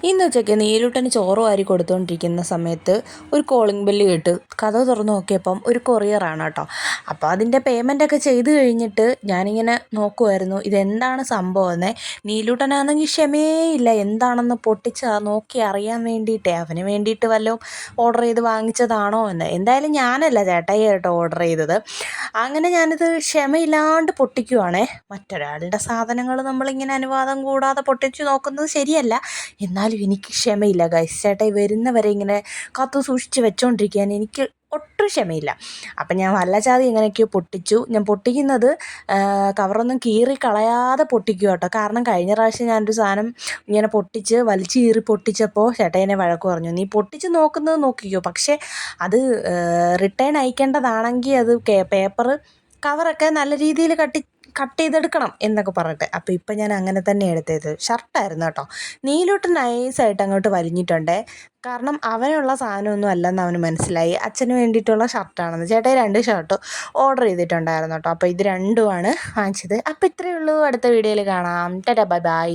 ഇന്ന് ഉച്ചയ്ക്ക് നീലൂട്ടന് ചോറ് വാരി കൊടുത്തുകൊണ്ടിരിക്കുന്ന സമയത്ത് ഒരു കോളിംഗ് ബെല്ല് കേട്ട് കതക് തുറന്ന് നോക്കിയപ്പം ഒരു കൊറിയറാണ് കേട്ടോ. അപ്പോൾ അതിൻ്റെ പേയ്മെൻറ്റൊക്കെ ചെയ്ത് കഴിഞ്ഞിട്ട് ഞാനിങ്ങനെ നോക്കുമായിരുന്നു ഇതെന്താണ് സംഭവം എന്നേ. നീലൂട്ടനാണെങ്കിൽ ക്ഷമേയില്ല എന്താണെന്ന് നോക്കി അറിയാൻ വേണ്ടിയിട്ടേ, അവന് വേണ്ടിയിട്ട് വല്ലതും ഓർഡർ ചെയ്ത് വാങ്ങിച്ചതാണോ എന്ന്. എന്തായാലും ഞാനല്ല ചേട്ടായി കേട്ടോ ഓർഡർ ചെയ്തത്. അങ്ങനെ ഞാനിത് ക്ഷമയില്ലാണ്ട് പൊട്ടിക്കുവാണേ. മറ്റൊരാളുടെ സാധനങ്ങൾ നമ്മളിങ്ങനെ അനുവാദം കൂടാതെ പൊട്ടിച്ച് നോക്കുന്നത് ശരിയല്ല. എന്നാലും എനിക്ക് ക്ഷമയില്ല ഗൈസ്. ചേട്ടായി വരുന്നവരെ ഇങ്ങനെ കാത്തു സൂക്ഷിച്ച് വെച്ചോണ്ടിരിക്കാൻ എനിക്ക് ഒട്ടും ക്ഷമയില്ല. അപ്പം ഞാൻ വല്ലചാതി എങ്ങനെയൊക്കെയോ പൊട്ടിച്ചു. ഞാൻ പൊട്ടിക്കുന്നത് കവറൊന്നും കീറി കളയാതെ പൊട്ടിക്കുക കേട്ടോ. കാരണം കഴിഞ്ഞ പ്രാവശ്യം ഞാനൊരു സാധനം ഇങ്ങനെ പൊട്ടിച്ച് വലിച്ച് കീറി പൊട്ടിച്ചപ്പോൾ ചേട്ടായി എന്നെ വഴക്ക് പറഞ്ഞു, നീ പൊട്ടിച്ച് നോക്കുന്നത് നോക്കിക്കോ, പക്ഷേ അത് റിട്ടേൺ അയക്കേണ്ടതാണെങ്കിൽ അത് പേപ്പർ കവറൊക്കെ നല്ല രീതിയിൽ കട്ട് ചെയ്തെടുക്കണം എന്നൊക്കെ പറഞ്ഞിട്ട്. അപ്പോൾ ഇപ്പം ഞാൻ അങ്ങനെ തന്നെ എടുത്തത്. ഷർട്ടായിരുന്നു കേട്ടോ. നീലോട്ട് നൈസായിട്ട് അങ്ങോട്ട് വലിഞ്ഞിട്ടുണ്ടേ. കാരണം അവനുള്ള സാധനമൊന്നും അല്ലെന്ന് അവന് മനസ്സിലായി. അച്ഛന് വേണ്ടിയിട്ടുള്ള ഷർട്ടാണെന്ന്. ചേട്ടായി 2 ഷർട്ട് ഓർഡർ ചെയ്തിട്ടുണ്ടായിരുന്നു കേട്ടോ. അപ്പോൾ ഇത് രണ്ടുമാണ് വാങ്ങിച്ചത്. അപ്പോൾ ഇത്രയേ ഉള്ളൂ. അടുത്ത വീഡിയോയിൽ കാണാം. Tata bye bye.